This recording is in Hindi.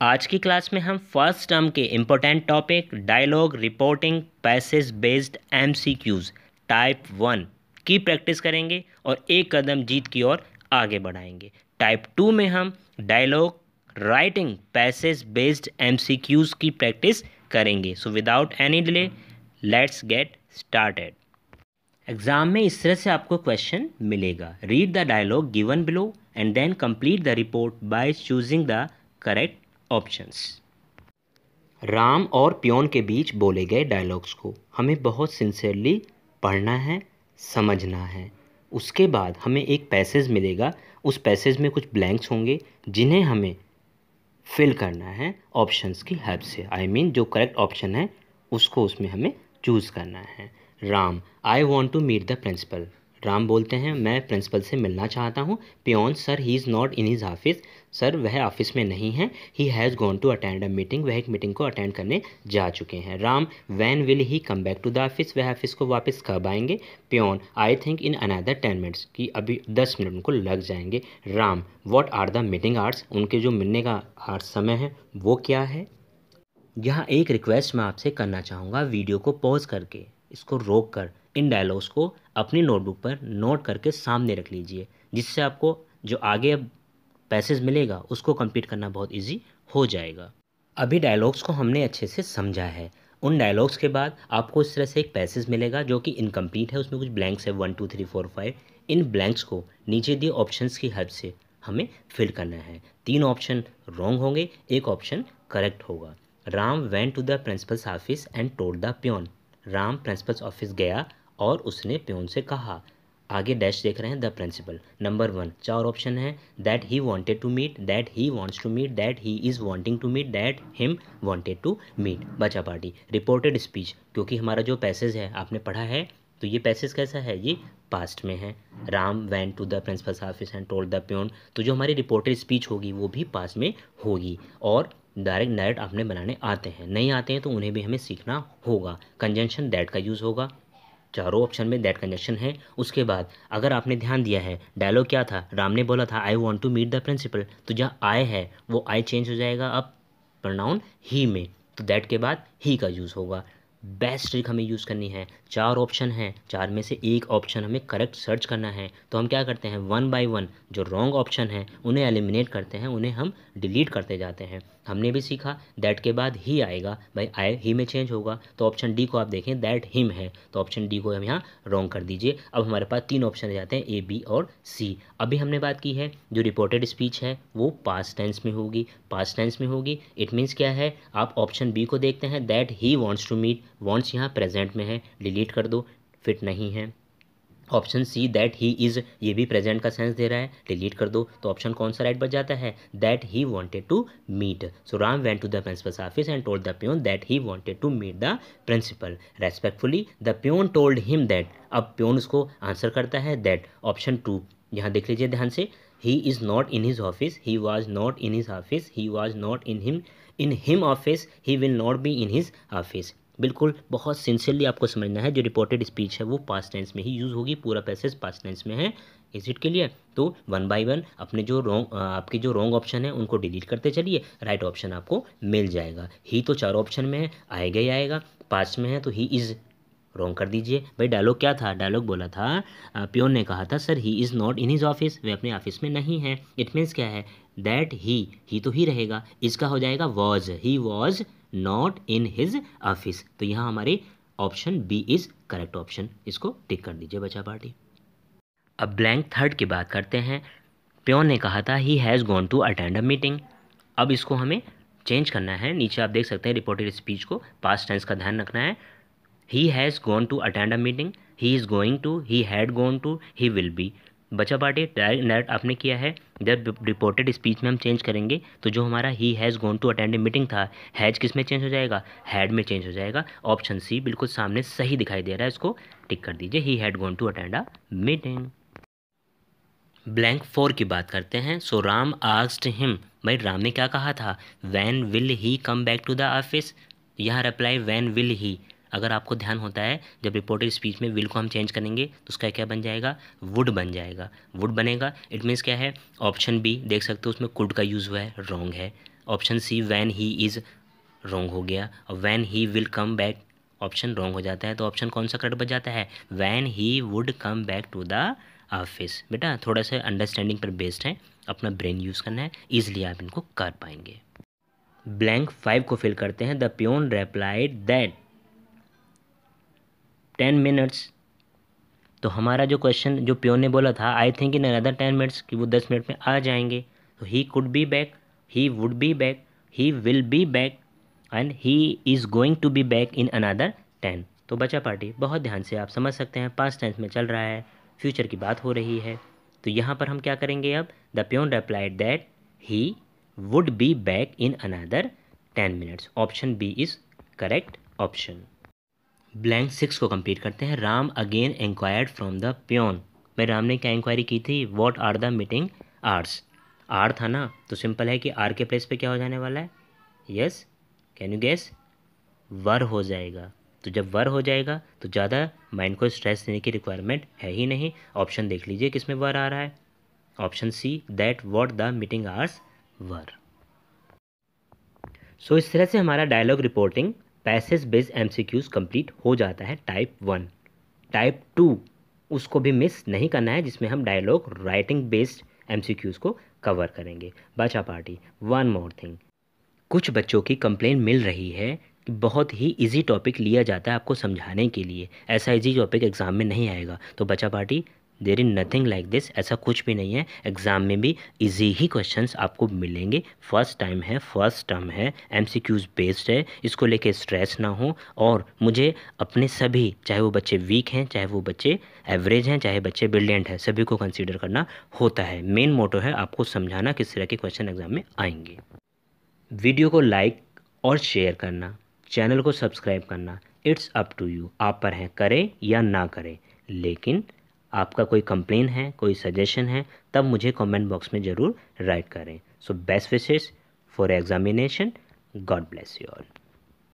आज की क्लास में हम फर्स्ट टर्म के important topic dialogue reporting passage based MCQs type 1 की प्रैक्टिस करेंगे और एक कदम जीत की ओर आगे बढ़ाएंगे। टाइप 2 में हम dialogue writing passage based MCQs की प्रैक्टिस करेंगे। So without any delay let's get started. Exam में इस तरह से आपको क्वेश्चन मिलेगा, read the dialogue given below and then complete the report by choosing the correct options. Ram और प्योन के बीच बोले गए डायलॉग्स को हमें बहुत सिंसियरली पढ़ना है, समझना है। उसके बाद हमें एक पैसेज मिलेगा, उस पैसेज में कुछ ब्लैंक्स होंगे जिन्हें हमें फिल करना है ऑप्शंस की हेल्प से। आई मीन जो करेक्ट ऑप्शन है उसको उसमें हमें चूज़ करना है। Ram, I want to meet the principal. Ram बोलते हैं मैं प्रिंसिपल से मिलना चाहता हूँ। Peon, sir he is not in his office. Sir वह ऑफिस में नहीं है। He has gone to attend a meeting. वह एक मीटिंग को अटेंड करने जा चुके हैं। Ram, when will he come back to the office. वह ऑफिस को वापस कब आएंगे। Peon, I think in another 10 minutes, कि अभी 10 मिनट उनको लग जाएंगे। Ram, what are the meeting hours. उनके जो मिलने का समय है वो क्या है। यहाँ एक रिक्वेस्ट मैं आपसे करना चाहूँगा, वीडियो को पॉज करके इसको रोक कर इन डायलॉग्स को अपनी नोटबुक पर नोट करके सामने रख लीजिए, जिससे आपको जो आगे अब पैसेज मिलेगा उसको कंप्लीट करना बहुत इजी हो जाएगा। अभी डायलॉग्स को हमने अच्छे से समझा है। उन डायलॉग्स के बाद आपको इस तरह से एक पैसेज मिलेगा जो कि इनकम्प्लीट है, उसमें कुछ ब्लैंक्स है 1 2 3 4 5। इन ब्लैंक्स को नीचे दिए ऑप्शंस की हेल्प से हमें फिल करना है। 3 ऑप्शन रॉन्ग होंगे, एक ऑप्शन करेक्ट होगा। Ram went to the principal's office and told the peon. Ram principal's office गया और उसने प्योन से कहा। आगे डैश देख रहे हैं द प्रिंसिपल। नंबर 1 4 ऑप्शन है, that he wanted to meet, that he wants to meet, that he is wanting to meet, that him wanted to meet. बचा पार्टी। रिपोर्टेड स्पीच, क्योंकि हमारा जो पैसेज है आपने पढ़ा है तो ये पैसेज कैसा है, ये पास्ट में है। Ram went to the principal's office and told the peon, तो जो हमारी रिपोर्टेड स्पीच होगी वो भी पास्ट में होगी। और डायरेक्ट आपने बनाने आते हैं, नहीं आते हैं तो उन्हें भी हमें सीखना होगा। कंजंक्शन दैट का यूज़ होगा, चारों ऑप्शन में दैट कंजक्शन है। उसके बाद अगर आपने ध्यान दिया है डायलॉग क्या था, राम ने बोला था I want to meet the principal, तो जहाँ आई है वो आई चेंज हो जाएगा अब प्रोनाउन ही में, तो दैट के बाद ही का यूज़ होगा। बेस्ट ट्रिक हमें यूज़ करनी है। 4 ऑप्शन हैं, 4 में से एक ऑप्शन हमें करेक्ट सर्च करना है, तो हम क्या करते हैं 1 बाय 1 जो रॉन्ग ऑप्शन है उन्हें एलिमिनेट करते हैं, उन्हें हम डिलीट करते जाते हैं। हमने भी सीखा दैट के बाद ही आएगा, भाई आई ही में चेंज होगा, तो ऑप्शन डी को आप देखें दैट हिम है, तो ऑप्शन डी को हम यहाँ रॉन्ग कर दीजिए। अब हमारे पास 3 ऑप्शन रह जाते हैं ए बी और सी। अभी हमने बात की है जो रिपोर्टेड स्पीच है वो पास्ट टेंस में होगी, पास्ट टेंस में होगी। इट मीन्स क्या है, आप ऑप्शन बी को देखते हैं that he wants to meet, wants यहाँ प्रेजेंट में है, डिलीट कर दो, फिट नहीं है। Option C that he is, ये भी प्रेजेंट का सेंस दे रहा है, डिलीट कर दो, तो ऑप्शन कौन सा राइट बच जाता है, that he wanted to meet. So Ram went to the principal's office and told the peon that he wanted to meet the principal. Respectfully the peon told him that, अब प्योन उसको आंसर करता है दैट। ऑप्शन 2 यहाँ देख लीजिए ध्यान से, ही is not in his office, he was not in his office, he was not in him office, he will not be in his office. बिल्कुल बहुत सिंसियरली आपको समझना है, जो रिपोर्टेड स्पीच है वो पास्ट टेंस में ही यूज़ होगी, पूरा पैसेज पास्ट टेंस में है। Is it clear. तो 1 बाय 1 अपने जो आपकी जो रॉन्ग ऑप्शन है उनको डिलीट करते चलिए, राइट ऑप्शन आपको मिल जाएगा। ही तो 4 ऑप्शन में है, आएगा ही आएगा, पास्ट में है तो ही इज़ रॉन्ग कर दीजिए। भाई डायलॉग क्या था, डायलॉग बोला था प्योन ने कहा था sir he is not in his office, वे अपने ऑफिस में नहीं है। इट मीन्स क्या है, दैट ही तो ही रहेगा, इसका हो जाएगा was, he was not in his office, तो यहाँ हमारे option B is correct option, इसको टिक कर दीजिए बचा पार्टी। अब ब्लैंक थर्ड की बात करते हैं। प्योन ने कहा था he has gone to attend a meeting, अब इसको हमें चेंज करना है। नीचे आप देख सकते हैं रिपोर्टेड स्पीच को पास्ट टेंस का ध्यान रखना है। He has gone to attend a meeting, he is going to, he had gone to, he will be. बचा पार्टी डायरेक्ट आपने किया है। जब रिपोर्टेड स्पीच में हम चेंज करेंगे तो जो हमारा he has gone to attend a meeting था, हैज़ किस में चेंज हो जाएगा, हैड में चेंज हो जाएगा। ऑप्शन सी बिल्कुल सामने सही दिखाई दे रहा है, इसको टिक कर दीजिए, he had gone to attend a meeting. Blank 4 की बात करते हैं। सो राम आस्क्ड हिम, भाई राम ने क्या कहा था, when will he come back to the office, यहाँ रिप्लाई वैन विल ही। अगर आपको ध्यान होता है जब रिपोर्टेड स्पीच में विल को हम चेंज करेंगे तो उसका क्या बन जाएगा, वुड बन जाएगा, वुड बनेगा। इट मीन्स क्या है, ऑप्शन बी देख सकते हो उसमें कुड का यूज़ हुआ है, रॉन्ग है। Option see when he is wrong हो गया, और when he will come back option wrong हो जाता है, तो ऑप्शन कौन सा करेक्ट बच जाता है, when he would come back to the office. बेटा थोड़ा सा अंडरस्टैंडिंग पर बेस्ड है, अपना ब्रेन यूज़ करना है, ईजिली आप इनको कर पाएंगे। ब्लैंक 5 को फिल करते हैं। The peon replied that 10 minutes. तो हमारा जो क्वेश्चन जो प्योन ने बोला था, I think in another 10 minutes, कि वो 10 मिनट में आ जाएंगे। तो he could be back, he would be back, he will be back and he is going to be back in another 10। तो बचा पार्टी, बहुत ध्यान से आप समझ सकते हैं, पास्ट टेंस में चल रहा है, फ्यूचर की बात हो रही है। तो यहाँ पर हम क्या करेंगे अब, the peon replied that he would be back in another 10 minutes. Option B is correct option. Blank 6 को कंप्लीट करते हैं। Ram again inquired from the peon. भाई राम ने क्या इंक्वायरी की थी, what are the meeting hours. Are था ना, तो सिंपल है कि आर के प्लेस पे क्या हो जाने वाला है, यस कैन यू गेस, वर हो जाएगा। तो जब वर हो जाएगा तो ज़्यादा माइंड को स्ट्रेस देने की रिक्वायरमेंट है ही नहीं। ऑप्शन देख लीजिए किसमें वर आ रहा है, option C that what the meeting hours were. So इस तरह से हमारा dialogue reporting passage based MCQs complete हो जाता है टाइप 1। टाइप 2 उसको भी मिस नहीं करना है, जिसमें हम डायलॉग राइटिंग बेस्ड एमसीक्यूज को कवर करेंगे। बचा पार्टी, वन मोर थिंग, कुछ बच्चों की कंप्लेन मिल रही है कि बहुत ही इजी टॉपिक लिया जाता है आपको समझाने के लिए, ऐसा इजी टॉपिक एग्ज़ाम में नहीं आएगा। तो बचा party, there is nothing like this, ऐसा कुछ भी नहीं है। एग्ज़ाम में भी इजी ही क्वेश्चंस आपको मिलेंगे। फर्स्ट टाइम है, फर्स्ट टर्म है, एमसीक्यूज बेस्ड है, इसको लेके स्ट्रेस ना हो। और मुझे अपने सभी, चाहे वो बच्चे वीक हैं, चाहे वो बच्चे एवरेज हैं, चाहे बच्चे ब्रिलियंट हैं, सभी को कंसीडर करना होता है। मेन मोटो है आपको समझाना किस तरह के क्वेश्चन एग्जाम में आएंगे। वीडियो को लाइक और शेयर करना, चैनल को सब्सक्राइब करना, इट्स अप टू यू, आप पर है करें या ना करें। लेकिन आपका कोई कंप्लेन है, कोई सजेशन है, तब मुझे कमेंट बॉक्स में ज़रूर राइट करें। So best wishes for examination, God bless you all.